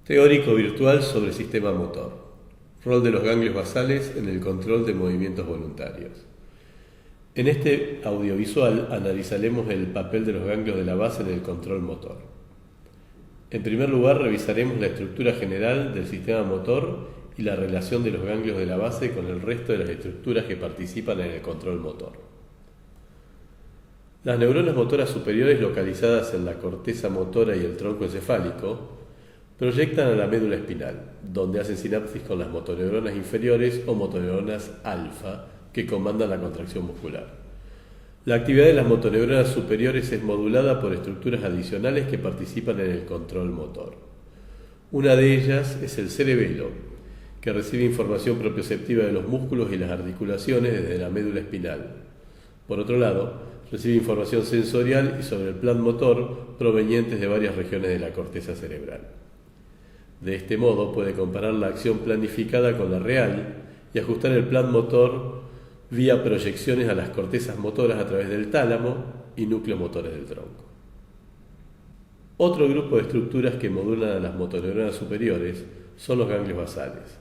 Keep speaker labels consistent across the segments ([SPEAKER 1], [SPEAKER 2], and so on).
[SPEAKER 1] Teórico virtual sobre sistema motor. Rol de los ganglios basales en el control de movimientos voluntarios. En este audiovisual analizaremos el papel de los ganglios de la base en el control motor. En primer lugar, revisaremos la estructura general del sistema motor y la relación de los ganglios de la base con el resto de las estructuras que participan en el control motor. Las neuronas motoras superiores localizadas en la corteza motora y el tronco encefálico proyectan a la médula espinal, donde hacen sinapsis con las motoneuronas inferiores o motoneuronas alfa, que comandan la contracción muscular. La actividad de las motoneuronas superiores es modulada por estructuras adicionales que participan en el control motor. Una de ellas es el cerebelo, que recibe información propioceptiva de los músculos y las articulaciones desde la médula espinal. Por otro lado, recibe información sensorial y sobre el plan motor provenientes de varias regiones de la corteza cerebral. De este modo puede comparar la acción planificada con la real y ajustar el plan motor vía proyecciones a las cortezas motoras a través del tálamo y núcleos motores del tronco. Otro grupo de estructuras que modulan a las motoneuronas superiores son los ganglios basales,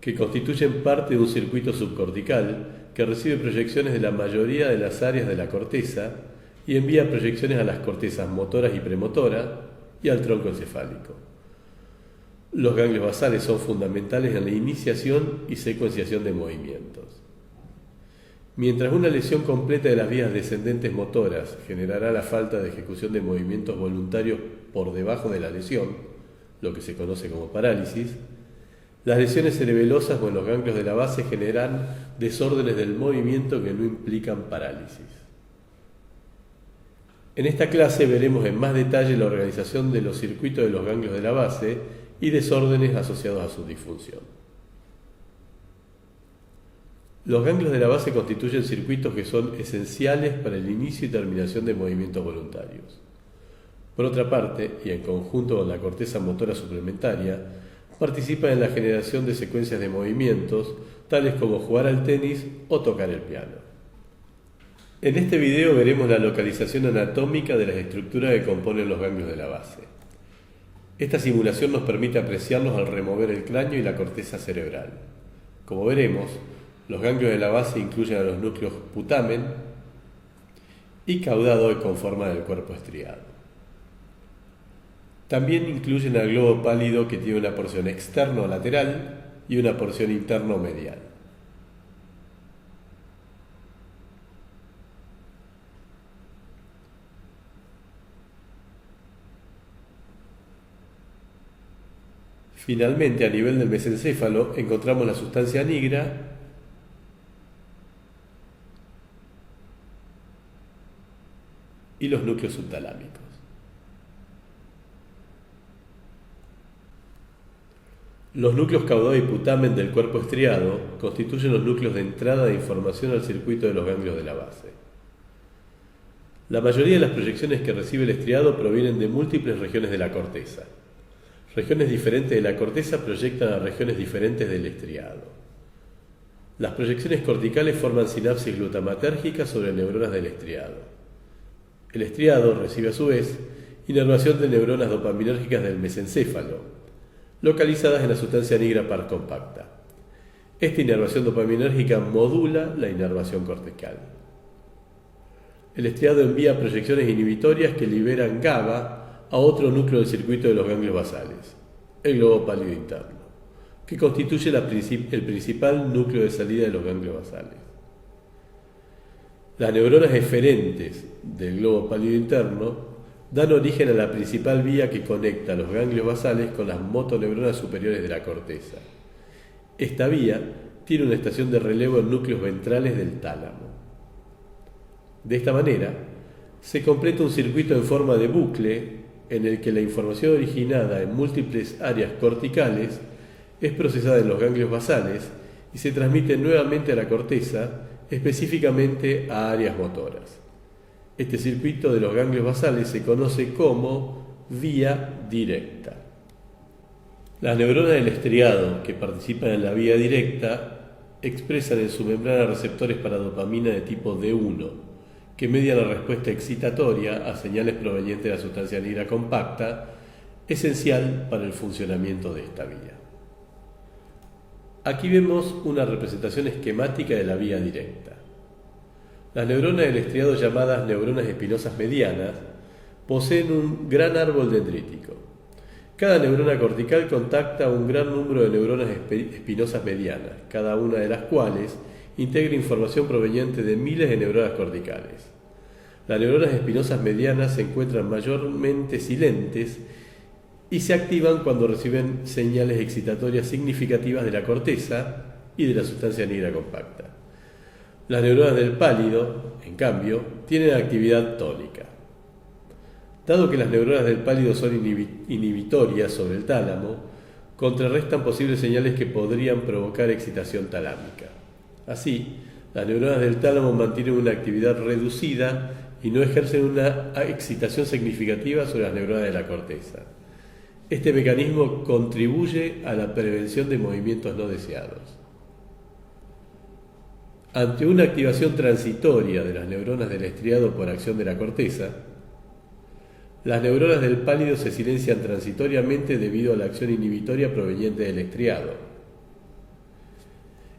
[SPEAKER 1] que constituyen parte de un circuito subcortical que recibe proyecciones de la mayoría de las áreas de la corteza y envía proyecciones a las cortezas motoras y premotora y al tronco encefálico. Los ganglios basales son fundamentales en la iniciación y secuenciación de movimientos. Mientras una lesión completa de las vías descendentes motoras generará la falta de ejecución de movimientos voluntarios por debajo de la lesión, lo que se conoce como parálisis, las lesiones cerebelosas o en los ganglios de la base generan desórdenes del movimiento que no implican parálisis. En esta clase veremos en más detalle la organización de los circuitos de los ganglios de la base y desórdenes asociados a su disfunción. Los ganglios de la base constituyen circuitos que son esenciales para el inicio y terminación de movimientos voluntarios. Por otra parte, y en conjunto con la corteza motora suplementaria, participan en la generación de secuencias de movimientos, tales como jugar al tenis o tocar el piano. En este video veremos la localización anatómica de las estructuras que componen los ganglios de la base. Esta simulación nos permite apreciarlos al remover el cráneo y la corteza cerebral. Como veremos, los ganglios de la base incluyen a los núcleos putamen y caudado con forma del cuerpo estriado. También incluyen al globo pálido, que tiene una porción externo-lateral y una porción interno-medial. Finalmente, a nivel del mesencéfalo, encontramos la sustancia nigra y los núcleos subtalámicos. Los núcleos caudado y putamen del cuerpo estriado constituyen los núcleos de entrada de información al circuito de los ganglios de la base. La mayoría de las proyecciones que recibe el estriado provienen de múltiples regiones de la corteza. Regiones diferentes de la corteza proyectan a regiones diferentes del estriado. Las proyecciones corticales forman sinapsis glutamatérgicas sobre neuronas del estriado. El estriado recibe a su vez inervación de neuronas dopaminérgicas del mesencéfalo, localizadas en la sustancia nigra par compacta. Esta inervación dopaminérgica modula la inervación cortical. El estriado envía proyecciones inhibitorias que liberan GABA a otro núcleo del circuito de los ganglios basales, el globo pálido interno, que constituye el principal núcleo de salida de los ganglios basales. Las neuronas eferentes del globo pálido interno dan origen a la principal vía que conecta los ganglios basales con las motoneuronas superiores de la corteza. Esta vía tiene una estación de relevo en núcleos ventrales del tálamo. De esta manera, se completa un circuito en forma de bucle en el que la información originada en múltiples áreas corticales es procesada en los ganglios basales y se transmite nuevamente a la corteza, específicamente a áreas motoras. Este circuito de los ganglios basales se conoce como vía directa. Las neuronas del estriado que participan en la vía directa expresan en su membrana receptores para dopamina de tipo D1, que median la respuesta excitatoria a señales provenientes de la sustancia negra compacta esencial para el funcionamiento de esta vía. Aquí vemos una representación esquemática de la vía directa. Las neuronas del estriado, llamadas neuronas espinosas medianas, poseen un gran árbol dendrítico. Cada neurona cortical contacta un gran número de neuronas espinosas medianas, cada una de las cuales integra información proveniente de miles de neuronas corticales. Las neuronas espinosas medianas se encuentran mayormente silentes y se activan cuando reciben señales excitatorias significativas de la corteza y de la sustancia negra compacta. Las neuronas del pálido, en cambio, tienen actividad tónica. Dado que las neuronas del pálido son inhibitorias sobre el tálamo, contrarrestan posibles señales que podrían provocar excitación talámica. Así, las neuronas del tálamo mantienen una actividad reducida y no ejercen una excitación significativa sobre las neuronas de la corteza. Este mecanismo contribuye a la prevención de movimientos no deseados. Ante una activación transitoria de las neuronas del estriado por acción de la corteza, las neuronas del pálido se silencian transitoriamente debido a la acción inhibitoria proveniente del estriado.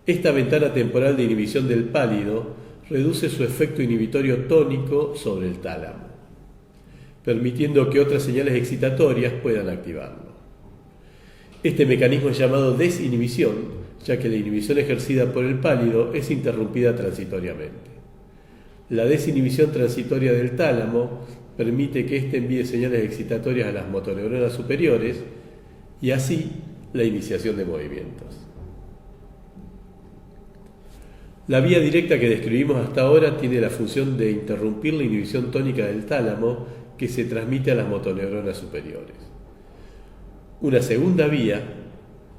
[SPEAKER 1] Esta ventana temporal de inhibición del pálido reduce su efecto inhibitorio tónico sobre el tálamo, permitiendo que otras señales excitatorias puedan activarlo. Este mecanismo es llamado desinhibición, ya que la inhibición ejercida por el pálido es interrumpida transitoriamente. La desinhibición transitoria del tálamo permite que éste envíe señales excitatorias a las motoneuronas superiores y así la iniciación de movimientos. La vía directa que describimos hasta ahora tiene la función de interrumpir la inhibición tónica del tálamo que se transmite a las motoneuronas superiores. Una segunda vía,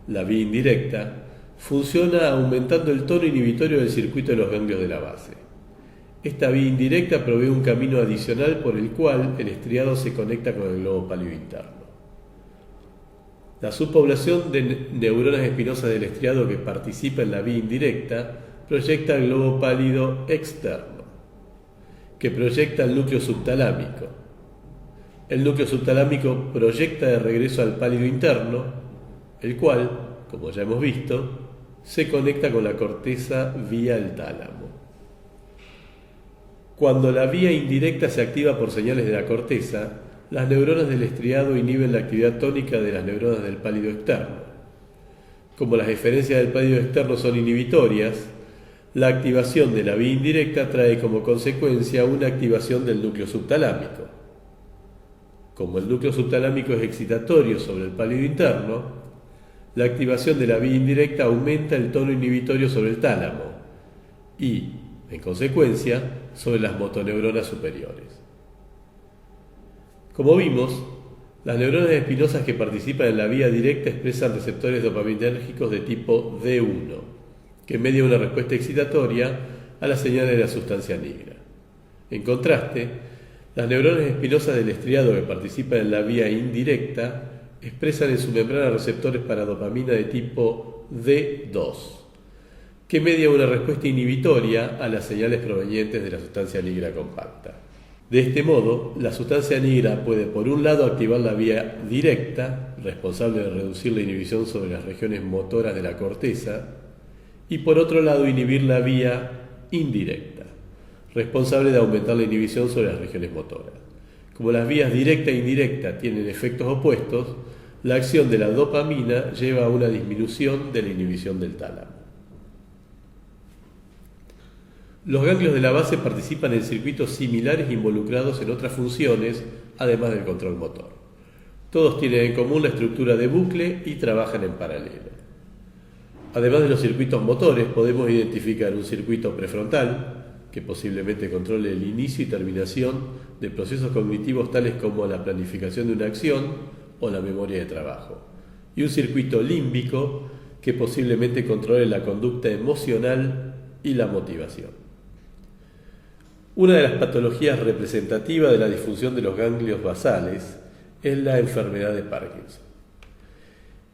[SPEAKER 1] la vía indirecta, funciona aumentando el tono inhibitorio del circuito de los ganglios de la base. Esta vía indirecta provee un camino adicional por el cual el estriado se conecta con el globo pálido interno. La subpoblación de neuronas espinosas del estriado que participa en la vía indirecta proyecta el globo pálido externo, que proyecta el núcleo subtalámico. El núcleo subtalámico proyecta de regreso al pálido interno, el cual, como ya hemos visto, se conecta con la corteza vía el tálamo. Cuando la vía indirecta se activa por señales de la corteza, las neuronas del estriado inhiben la actividad tónica de las neuronas del pálido externo. Como las eferencias del pálido externo son inhibitorias, la activación de la vía indirecta trae como consecuencia una activación del núcleo subtalámico. Como el núcleo subtalámico es excitatorio sobre el pálido interno, la activación de la vía indirecta aumenta el tono inhibitorio sobre el tálamo y, en consecuencia, sobre las motoneuronas superiores. Como vimos, las neuronas espinosas que participan en la vía directa expresan receptores dopaminérgicos de tipo D1, que median una respuesta excitatoria a las señales de la sustancia negra. En contraste, las neuronas espinosas del estriado que participan en la vía indirecta expresan en su membrana receptores para dopamina de tipo D2, que media una respuesta inhibitoria a las señales provenientes de la sustancia negra compacta. De este modo, la sustancia negra puede por un lado activar la vía directa, responsable de reducir la inhibición sobre las regiones motoras de la corteza, y por otro lado inhibir la vía indirecta, responsable de aumentar la inhibición sobre las regiones motoras. Como las vías directa e indirecta tienen efectos opuestos, la acción de la dopamina lleva a una disminución de la inhibición del tálamo. Los ganglios de la base participan en circuitos similares involucrados en otras funciones, además del control motor. Todos tienen en común la estructura de bucle y trabajan en paralelo. Además de los circuitos motores, podemos identificar un circuito prefrontal, que posiblemente controle el inicio y terminación de procesos cognitivos tales como la planificación de una acción o la memoria de trabajo, y un circuito límbico que posiblemente controle la conducta emocional y la motivación. Una de las patologías representativas de la disfunción de los ganglios basales es la enfermedad de Parkinson.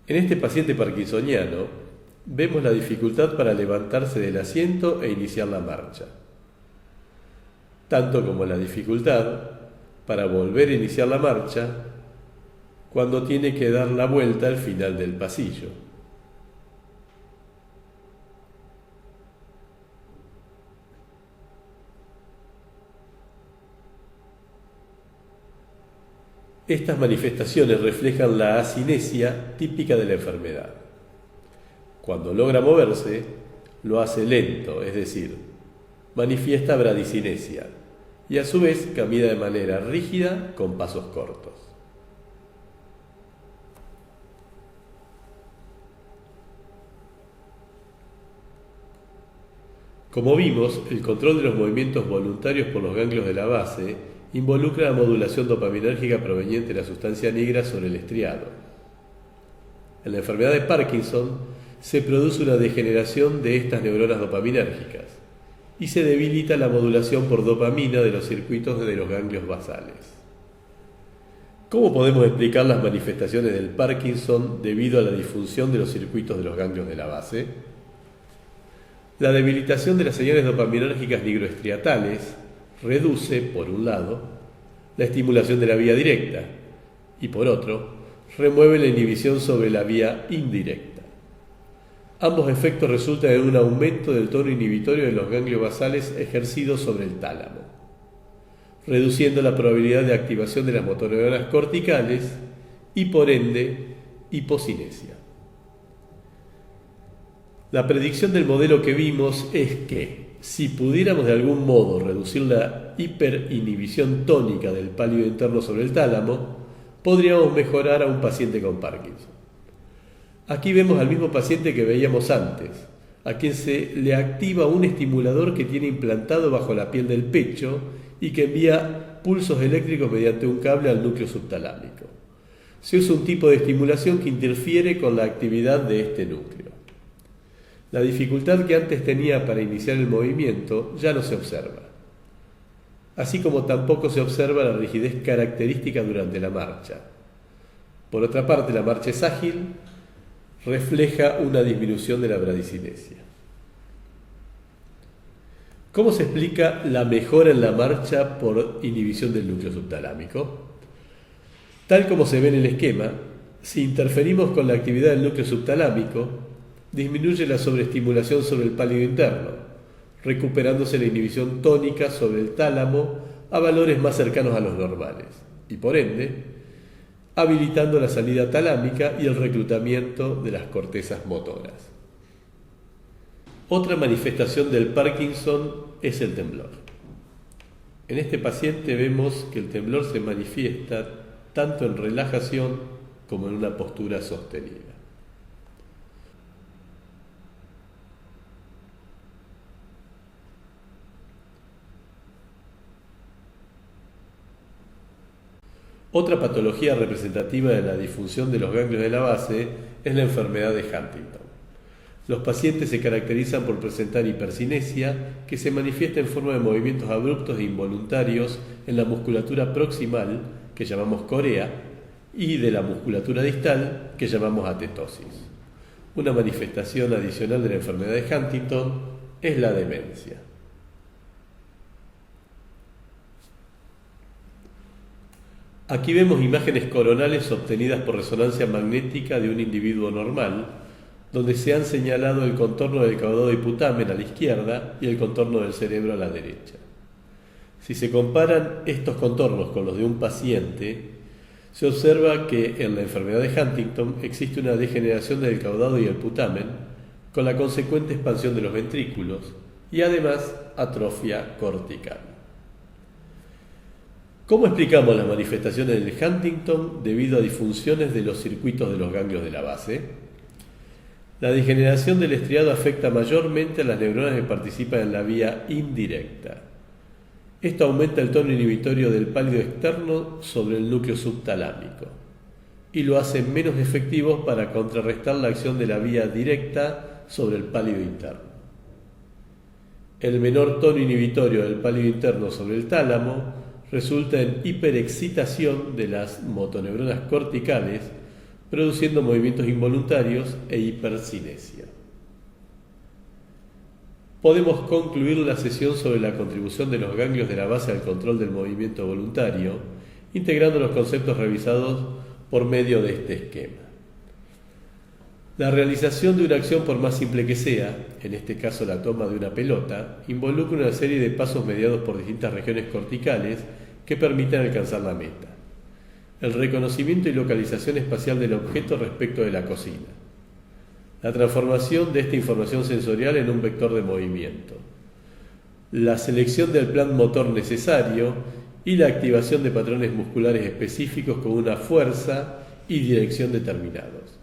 [SPEAKER 1] En este paciente parkinsoniano vemos la dificultad para levantarse del asiento e iniciar la marcha, tanto como la dificultad para volver a iniciar la marcha cuando tiene que dar la vuelta al final del pasillo. Estas manifestaciones reflejan la asinesia típica de la enfermedad. Cuando logra moverse, lo hace lento, es decir, manifiesta bradicinesia, y a su vez camina de manera rígida con pasos cortos. Como vimos, el control de los movimientos voluntarios por los ganglios de la base involucra la modulación dopaminérgica proveniente de la sustancia negra sobre el estriado. En la enfermedad de Parkinson se produce una degeneración de estas neuronas dopaminérgicas y se debilita la modulación por dopamina de los circuitos de los ganglios basales. ¿Cómo podemos explicar las manifestaciones del Parkinson debido a la disfunción de los circuitos de los ganglios de la base? La debilitación de las señales dopaminérgicas nigroestriatales reduce, por un lado, la estimulación de la vía directa y, por otro, remueve la inhibición sobre la vía indirecta. Ambos efectos resultan en un aumento del tono inhibitorio de los ganglios basales ejercido sobre el tálamo, reduciendo la probabilidad de activación de las motoneuronas corticales y, por ende, hipocinesia. La predicción del modelo que vimos es que, si pudiéramos de algún modo reducir la hiperinhibición tónica del pálido interno sobre el tálamo, podríamos mejorar a un paciente con Parkinson. Aquí vemos al mismo paciente que veíamos antes, a quien se le activa un estimulador que tiene implantado bajo la piel del pecho y que envía pulsos eléctricos mediante un cable al núcleo subtalámico. Se usa un tipo de estimulación que interfiere con la actividad de este núcleo. La dificultad que antes tenía para iniciar el movimiento ya no se observa, así como tampoco se observa la rigidez característica durante la marcha. Por otra parte, la marcha es ágil, refleja una disminución de la bradicinesia. ¿Cómo se explica la mejora en la marcha por inhibición del núcleo subtalámico? Tal como se ve en el esquema, si interferimos con la actividad del núcleo subtalámico, disminuye la sobreestimulación sobre el pálido interno, recuperándose la inhibición tónica sobre el tálamo a valores más cercanos a los normales, y por ende, habilitando la salida talámica y el reclutamiento de las cortezas motoras. Otra manifestación del Parkinson es el temblor. En este paciente vemos que el temblor se manifiesta tanto en relajación como en una postura sostenida. Otra patología representativa de la disfunción de los ganglios de la base es la enfermedad de Huntington. Los pacientes se caracterizan por presentar hipercinesia, que se manifiesta en forma de movimientos abruptos e involuntarios en la musculatura proximal, que llamamos corea, y de la musculatura distal, que llamamos atetosis. Una manifestación adicional de la enfermedad de Huntington es la demencia. Aquí vemos imágenes coronales obtenidas por resonancia magnética de un individuo normal, donde se han señalado el contorno del caudado hiputamen a la izquierda y el contorno del cerebro a la derecha. Si se comparan estos contornos con los de un paciente, se observa que en la enfermedad de Huntington existe una degeneración del caudado y el putamen, con la consecuente expansión de los ventrículos y además atrofia cortical. ¿Cómo explicamos las manifestaciones del Huntington debido a disfunciones de los circuitos de los ganglios de la base? La degeneración del estriado afecta mayormente a las neuronas que participan en la vía indirecta. Esto aumenta el tono inhibitorio del pálido externo sobre el núcleo subtalámico y lo hace menos efectivo para contrarrestar la acción de la vía directa sobre el pálido interno. El menor tono inhibitorio del pálido interno sobre el tálamo resulta en hiperexcitación de las motoneuronas corticales, produciendo movimientos involuntarios e hipercinesia. Podemos concluir la sesión sobre la contribución de los ganglios de la base al control del movimiento voluntario, integrando los conceptos revisados por medio de este esquema. La realización de una acción, por más simple que sea, en este caso la toma de una pelota, involucra una serie de pasos mediados por distintas regiones corticales que permiten alcanzar la meta. El reconocimiento y localización espacial del objeto respecto de la cocina. La transformación de esta información sensorial en un vector de movimiento. La selección del plan motor necesario y la activación de patrones musculares específicos con una fuerza y dirección determinados.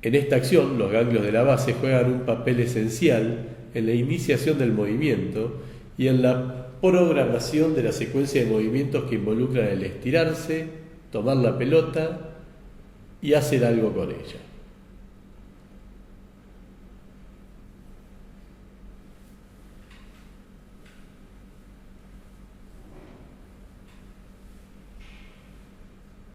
[SPEAKER 1] En esta acción, los ganglios de la base juegan un papel esencial en la iniciación del movimiento y en la programación de la secuencia de movimientos que involucran el estirarse, tomar la pelota y hacer algo con ella.